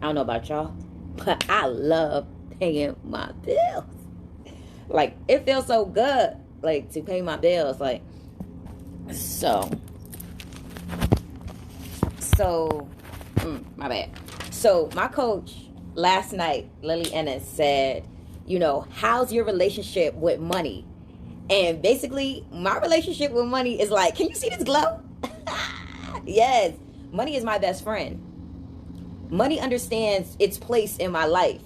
I don't know about y'all, but I love paying my bills. Like, it feels so good, like, to pay my bills. Like, so, my bad. So, my coach last night, Lillie Ennis, said, you know, how's your relationship with money? And basically, my relationship with money is like, can you see this glow? Yes, money is my best friend. Money understands its place in my life.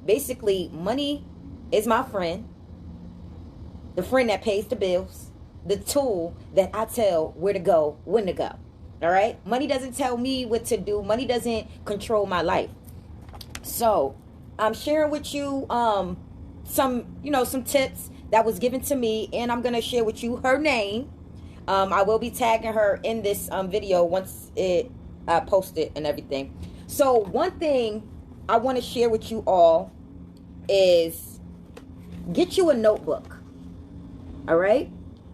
Basically, money is my friend, the friend that pays the bills, the tool that I tell where to go, when to go. All right? Money doesn't tell me what to do. Money doesn't control my life. So, I'm sharing with you some tips that was given to me, and I'm going to share with you her name. I will be tagging her in this video once I post it and everything. So one thing I want to share with you all is get you a notebook. All right?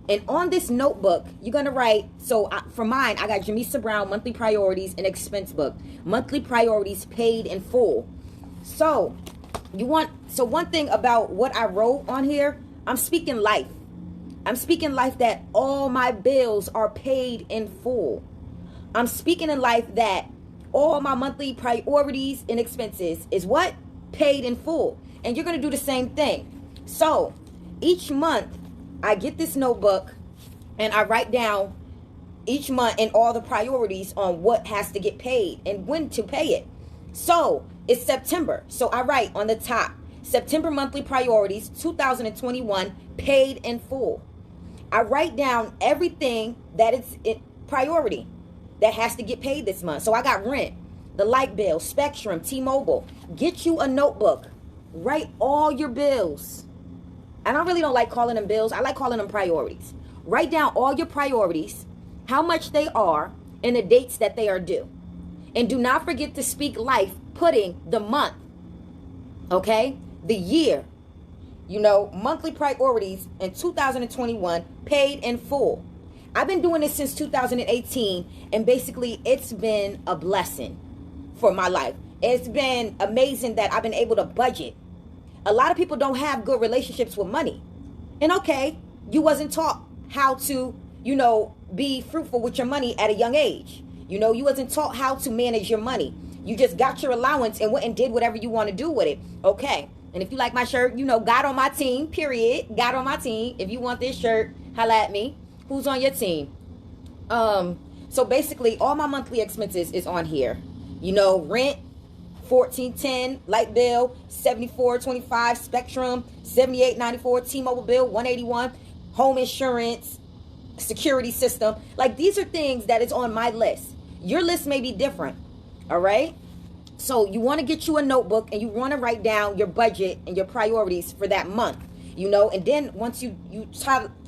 And on this notebook, you're going to write, for mine, I got Jamisa Brown, Monthly Priorities and Expense Book. Monthly Priorities paid in full. So one thing about what I wrote on here, I'm speaking life. I'm speaking life that all my bills are paid in full. I'm speaking in life that all my monthly priorities and expenses is what? Paid in full. And you're going to do the same thing. So each month I get this notebook and I write down each month and all the priorities on what has to get paid and when to pay it. So it's September. So I write on the top, September monthly priorities 2021 paid in full. I write down everything that is priority that has to get paid this month. So I got rent, the light bill, Spectrum, T-Mobile. Get you a notebook. Write all your bills. And I really don't like calling them bills. I like calling them priorities. Write down all your priorities, how much they are, and the dates that they are due. And do not forget to speak life, putting the month, okay, the year, monthly priorities in 2021 paid in full. I've been doing this since 2018, and basically it's been a blessing for my life. It's been amazing that I've been able to budget. A lot of people don't have good relationships with money. And okay, you wasn't taught how to, be fruitful with your money at a young age. You wasn't taught how to manage your money. You just got your allowance and went and did whatever you want to do with it. Okay. And if you like my shirt, God on my team, period. God on my team. If you want this shirt, holla at me. Who's on your team? So basically all my monthly expenses is on here. Rent, $14.10, light bill, $74.25, Spectrum, $78.94, T-Mobile bill, $181, home insurance, security system. Like, these are things that is on my list. Your list may be different. All right. So you want to get you a notebook and you want to write down your budget and your priorities for that month, and then once you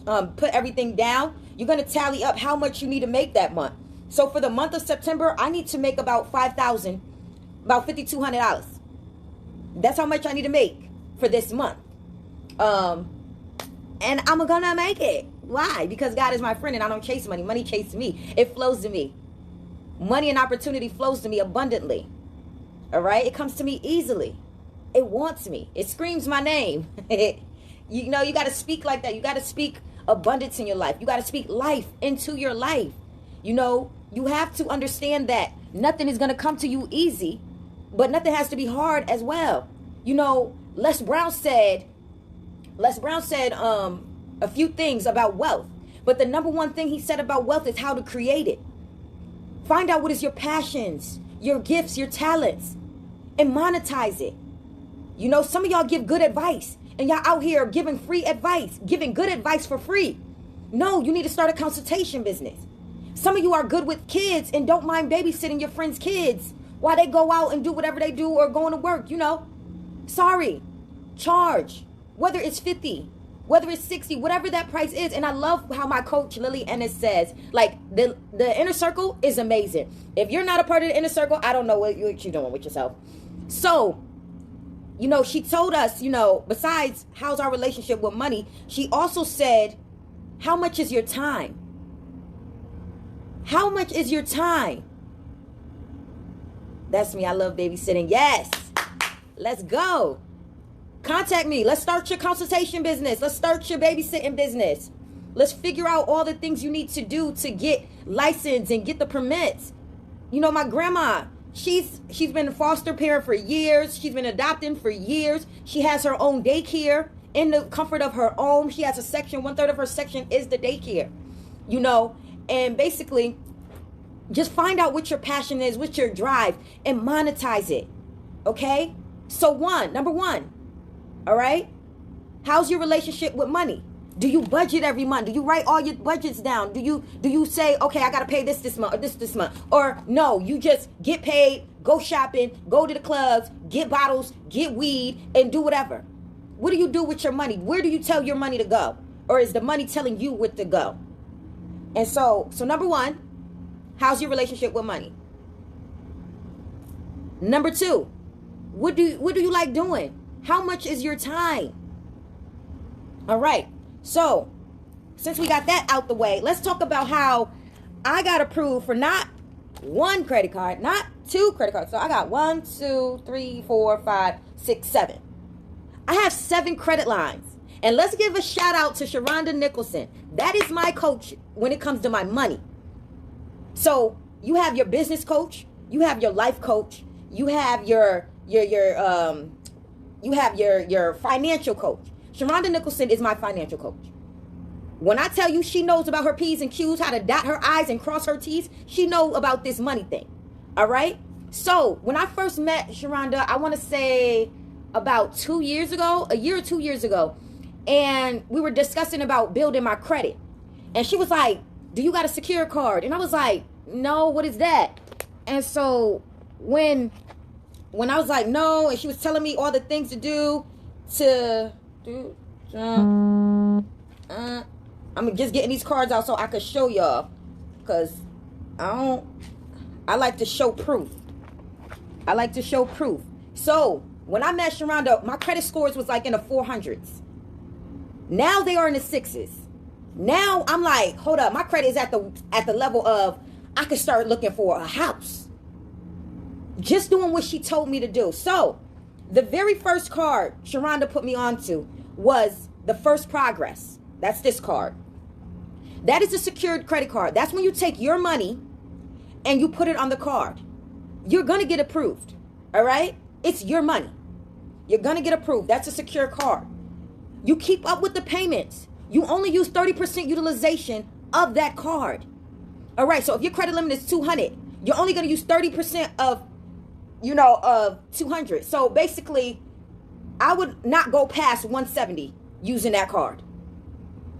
put everything down, you're going to tally up how much you need to make that month. So for the month of September, I need to make about $5,200. That's how much I need to make for this month. And I'm going to make it. Why? Because God is my friend and I don't chase money. Money chases me. It flows to me. Money and opportunity flows to me abundantly. All right? It comes to me easily. It wants me. It screams my name. You got to speak like that. You got to speak abundance in your life. You got to speak life into your life. You have to understand that nothing is going to come to you easy, but nothing has to be hard as well. Les Brown said a few things about wealth, but the number one thing he said about wealth is how to create it. Find out what is your passions, your gifts, your talents, and monetize it. Some of y'all give good advice and y'all out here giving free advice, giving good advice for free. No, you need to start a consultation business. Some of you are good with kids and don't mind babysitting your friends' kids while they go out and do whatever they do or going to work, Sorry. Charge. Whether it's 50, whether it's 60, whatever that price is. And I love how my coach, Lillie Ennis, says, like, the inner circle is amazing. If you're not a part of the inner circle, I don't know what you're doing with yourself. So you know, she told us, you know, besides how's our relationship with money, she also said, how much is your time? How much is your time? That's me. I love babysitting. Yes. Let's go. Contact me. Let's start your consultation business. Let's start your babysitting business. Let's figure out all the things you need to do to get licensed and get the permits. You know, my grandma, she's been a foster parent for years. She's been adopting for years. She has her own daycare in the comfort of her own. She has a section, 1/3 of her section is the daycare, you know, and basically just find out what your passion is, what your drive, and monetize it. Okay? So number one, all right? How's your relationship with money? Do you budget every month? Do you write all your budgets down? Do you say, okay, I got to pay this month or this month? Or no, you just get paid, go shopping, go to the clubs, get bottles, get weed, and do whatever. What do you do with your money? Where do you tell your money to go? Or is the money telling you where to go? And so number one, how's your relationship with money? Number two, what do you like doing? How much is your time? All right. So, since we got that out the way, let's talk about how I got approved for not one credit card, not two credit cards. So I got 1, 2, 3, 4, 5, 6, 7. I have 7 credit lines. And let's give a shout out to ShaRonda Nicholson. That is my coach when it comes to my money. So you have your business coach, you have your life coach, you have your financial coach. ShaRonda Nicholson is my financial coach. When I tell you she knows about her P's and Q's, how to dot her I's and cross her T's, she knows about this money thing. All right? So when I first met ShaRonda, I want to say about 2 years ago, a year or 2 years ago, and we were discussing about building my credit. And she was like, do you got a secure card? And I was like, no, what is that? And so when I was like, no, and she was telling me all the things to do to I'm just getting these cards out so I could show y'all, because I like to show proof. I like to show proof. So when I met ShaRonda, my credit scores was like in the 400s. Now they are in the 6s. Now I'm like, hold up, my credit is at the level of I could start looking for a house. Just doing what she told me to do. So the very first card ShaRonda put me onto was the First Progress. That's this card. That is a secured credit card. That's when you take your money and you put it on the card. You're going to get approved. All right? It's your money. You're going to get approved. That's a secure card. You keep up with the payments. You only use 30% utilization of that card. All right? So if your credit limit is 200, you're only going to use 30% of 200. So basically, I would not go past 170 using that card.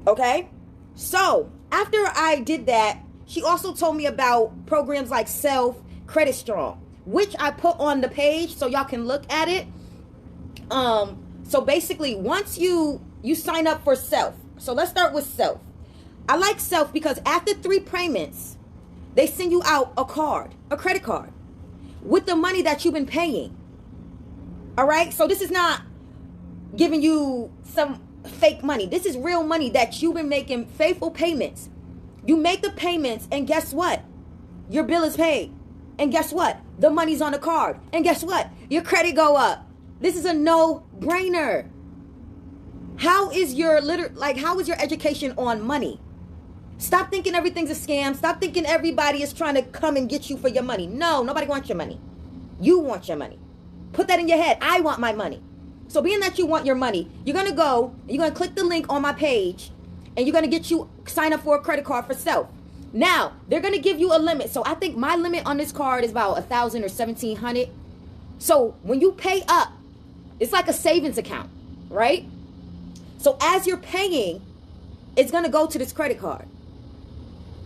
Okay? So after I did that, she also told me about programs like Self, Credit Strong, which I put on the page so y'all can look at it. So basically, once you sign up for Self, so let's start with Self. I like Self because after 3 payments, they send you out a card, a credit card, with the money that you've been paying. All right? So this is not giving you some fake money. This is real money that you've been making faithful payments. You make the payments, and guess what? Your bill is paid. And guess what? The money's on the card. And guess what? Your credit go up. This is a no-brainer. How is your education on money? Stop thinking everything's a scam. Stop thinking everybody is trying to come and get you for your money. No, nobody wants your money. You want your money. Put that in your head. I want my money. So being that you want your money, you're going to click the link on my page, and you're going to sign up for a credit card for Self. Now, they're going to give you a limit. So I think my limit on this card is about $1,000 or $1,700. So when you pay up, it's like a savings account, right? So as you're paying, it's going to go to this credit card.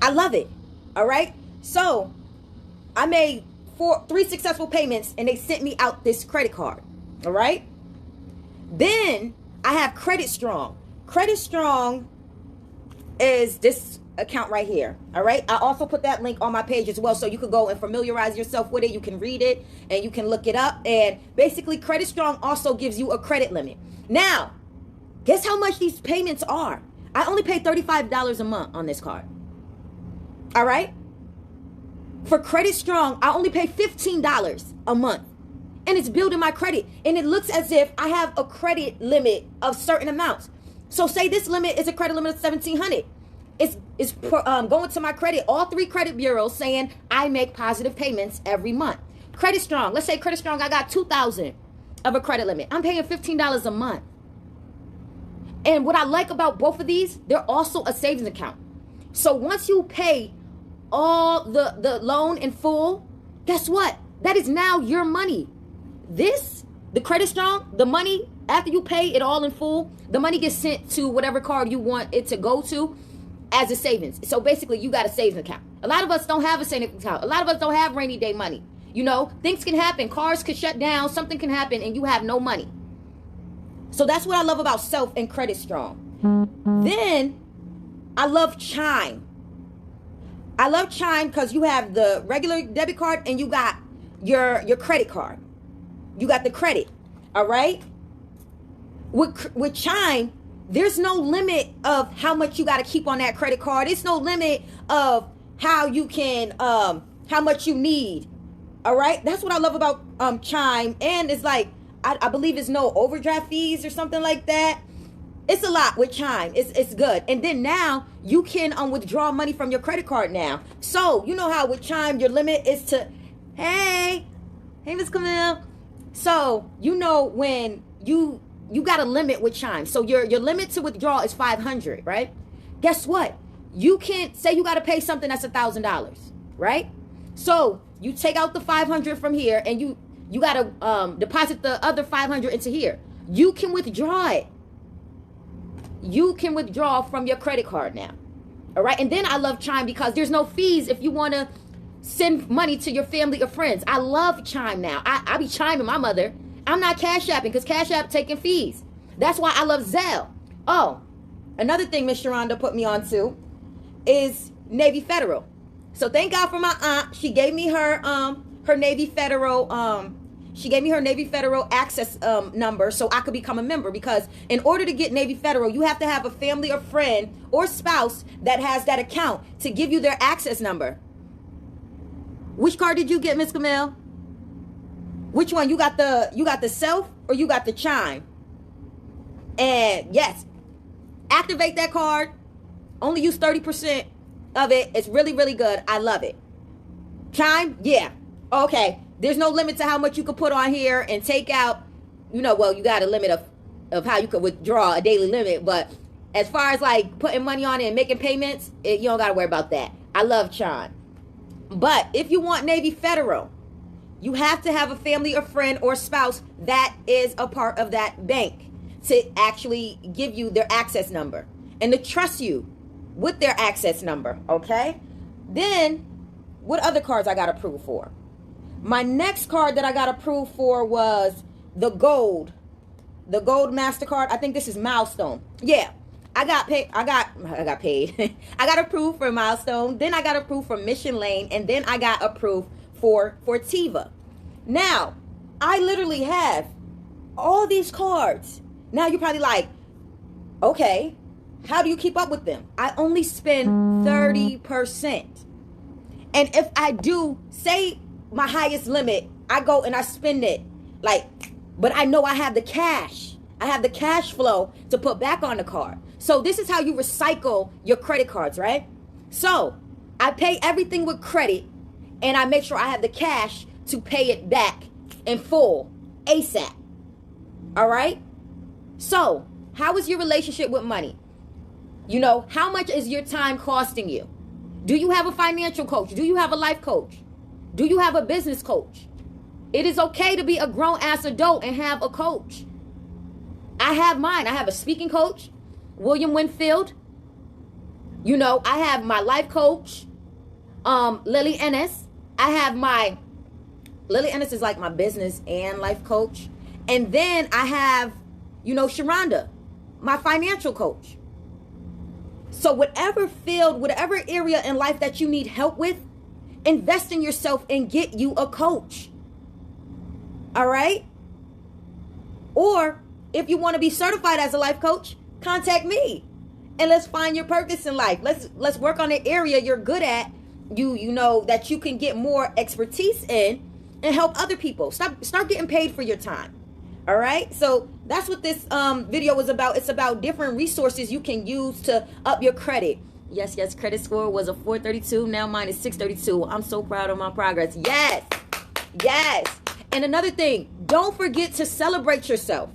I love it. All right. So I made 3 successful payments, and they sent me out this credit card. All right. Then I have Credit Strong. Credit Strong is this account right here. All right. I also put that link on my page as well, so you could go and familiarize yourself with it. You can read it and you can look it up. And basically, Credit Strong also gives you a credit limit. Now, guess how much these payments are? I only pay $35 a month on this card. All right. For Credit Strong, I only pay $15 a month. And it's building my credit. And it looks as if I have a credit limit of certain amounts. So say this limit is a credit limit of $1,700. It's going to my credit, all 3 credit bureaus, saying I make positive payments every month. Credit Strong, let's say Credit Strong, I got $2,000 of a credit limit. I'm paying $15 a month. And what I like about both of these, they're also a savings account. So once you pay all the loan in full, guess what? That is now your money. The Credit Strong, the money, after you pay it all in full, the money gets sent to whatever card you want it to go to as a savings. So basically, you got a savings account. A lot of us don't have a savings account. A lot of us don't have rainy day money. You know, things can happen. Cars could shut down. Something can happen and you have no money. So that's what I love about Self and Credit Strong. Then I love Chime. I love Chime because you have the regular debit card and you got your credit card. You got the credit. All right. With Chime, there's no limit of how much you got to keep on that credit card. It's no limit of how you can, how much you need. All right. That's what I love about Chime. And it's like, I believe it's no overdraft fees or something like that. It's a lot with Chime. It's good. And then now you can withdraw money from your credit card now. So you know how with Chime your limit is to, hey Miss Camille. So you know when you got a limit with Chime. So your limit to withdraw is $500, right? Guess what? You can say you got to pay something that's $1,000, right? So you take out the $500 from here and you got to deposit the other $500 into here. You can withdraw it. You can withdraw from your credit card now. All right. And then I love Chime because there's no fees if you want to send money to your family or friends. I love Chime now. I be chiming my mother. I'm not Cash Apping because Cash App taking fees. That's why I love Zelle. Oh, another thing Miss ShaRonda put me on to is Navy Federal. So thank God for my aunt. She gave me her Navy Federal she gave me her Navy Federal access number so I could become a member, because in order to get Navy Federal, you have to have a family or friend or spouse that has that account to give you their access number. Which card did you get, Miss Camille? Which one? You got the Self or you got the Chime? And yes, activate that card. Only use 30% of it. It's really, really good. I love it. Chime, yeah. Okay. There's no limit to how much you can put on here and take out. You know, well, you got a limit of how you could withdraw, a daily limit. But as far as like putting money on it and making payments, you don't got to worry about that. I love Chime. But if you want Navy Federal, you have to have a family or friend or spouse that is a part of that bank to actually give you their access number and to trust you with their access number, okay? Then, what other cards I got approved for? My next card that I got approved for was the Gold MasterCard. I think this is Milestone. Yeah, I got paid. I got approved for Milestone. Then I got approved for Mission Lane, and then I got approved for Fortiva. Now, I literally have all these cards. Now you're probably like, okay, how do you keep up with them? I only spend 30%. And if I do, say my highest limit, I go and I spend it, but I know I have the cash. I have the cash flow to put back on the card. So this is how you recycle your credit cards, right? So I pay everything with credit and I make sure I have the cash to pay it back in full ASAP. All right? So how is your relationship with money? You know, how much is your time costing you? Do you have a financial coach? Do you have a life coach? Do you have a business coach? It is okay to be a grown-ass adult and have a coach. I have mine. I have a speaking coach, William Winfield. You know, I have my life coach, Lillie Ennis. Lillie Ennis is like my business and life coach. And then I have, ShaRonda, my financial coach. So whatever field, whatever area in life that you need help with, invest in yourself and get you a coach. All right? Or if you want to be certified as a life coach, contact me. And let's find your purpose in life. Let's work on the area you're good at, you know, that you can get more expertise in and help other people. Start getting paid for your time. All right? So that's what this video was about. It's about different resources you can use to up your credit. Yes, credit score was a 432. Now mine is 632. I'm so proud of my progress. Yes. And another thing, don't forget to celebrate yourself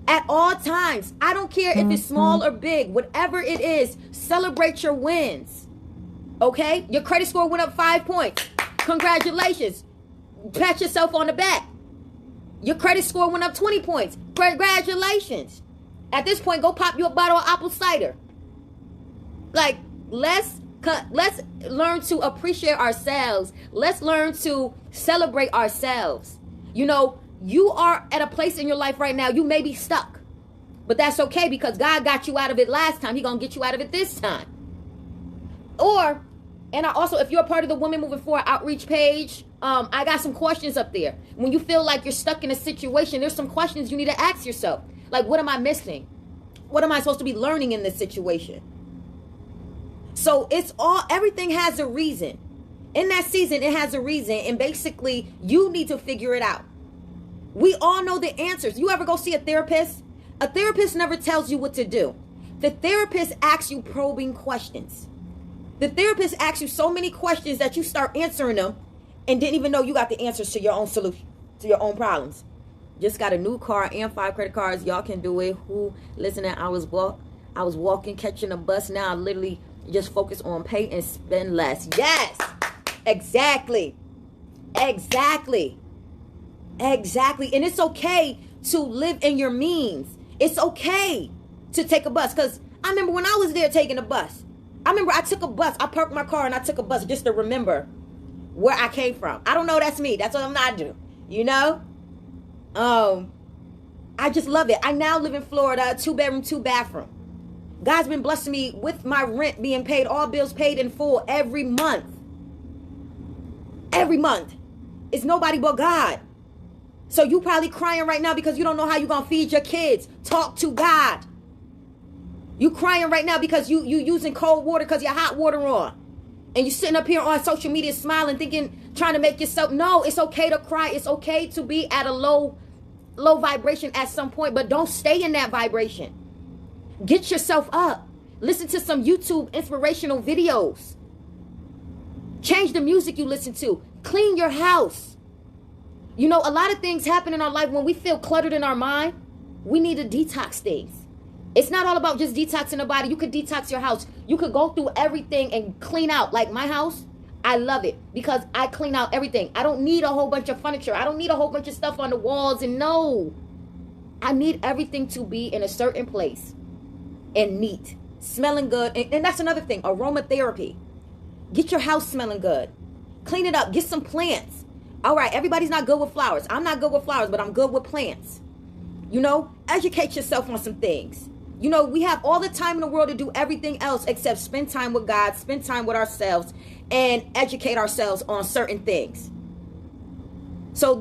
at all times. I don't care if it's small or big, whatever it is, celebrate your wins. Okay? Your credit score went up 5 points. Congratulations. Pat yourself on the back. Your credit score went up 20 points. Congratulations. At this point, go pop you a bottle of apple cider. Like, let's learn to appreciate ourselves. Let's learn to celebrate ourselves. You know, you are at a place in your life right now, you may be stuck. But that's okay, because God got you out of it last time. He's going to get you out of it this time. And I also, if you're a part of the Women Moving Forward outreach page, I got some questions up there. When you feel like you're stuck in a situation, there's some questions you need to ask yourself. Like, what am I missing? What am I supposed to be learning in this situation? So everything has a reason. In that season, it has a reason. And basically, you need to figure it out. We all know the answers. You ever go see a therapist? A therapist never tells you what to do. The therapist asks you probing questions. The therapist asks you so many questions that you start answering them and didn't even know you got the answers to your own solution, to your own problems. Just got a new car and 5 credit cards. Y'all can do it. Listening, I was walking, catching a bus. Now I literally just focus on pay and spend less. Yes, exactly. And it's okay to live in your means. It's okay to take a bus. Because I remember when I was there taking a bus. I took a bus. I parked my car and I took a bus just to remember where I came from. I don't know. That's me. That's what I'm not doing. You know? I just love it. I now live in Florida, 2-bedroom, 2-bathroom. God's been blessing me with my rent being paid, all bills paid in full every month. Every month. It's nobody but God. So you probably crying right now because you don't know how you're going to feed your kids. Talk to God. You crying right now because you using cold water because your hot water on. And you sitting up here on social media smiling, trying to make yourself. No, it's okay to cry. It's okay to be at a low vibration at some point, but don't stay in that vibration. Get yourself up. Listen to some YouTube inspirational videos. Change the music you listen to. Clean your house. You know, a lot of things happen in our life when we feel cluttered in our mind. We need to detox things. It's not all about just detoxing the body. You could detox your house. You could go through everything and clean out. Like my house, I love it because I clean out everything. I don't need a whole bunch of furniture. I don't need a whole bunch of stuff on the walls. And no, I need everything to be in a certain place and neat, smelling good. And that's another thing, aromatherapy. Get your house smelling good. Clean it up. Get some plants. All right, everybody's not good with flowers. I'm not good with flowers, but I'm good with plants. You know, educate yourself on some things. You know, we have all the time in the world to do everything else except spend time with God, spend time with ourselves, and educate ourselves on certain things. So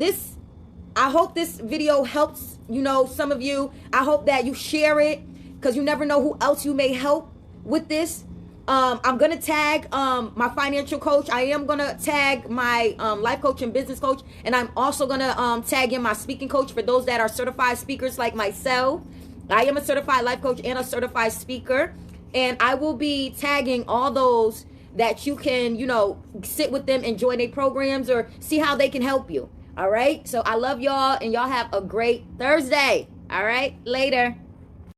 I hope this video helps, you know, some of you. I hope that you share it because you never know who else you may help with this. I'm going to tag my financial coach. I am going to tag my life coach and business coach. And I'm also going to tag in my speaking coach for those that are certified speakers like myself. I am a certified life coach and a certified speaker. And I will be tagging all those that you can, you know, sit with them and join their programs or see how they can help you. All right. So I love y'all and y'all have a great Thursday. All right. Later.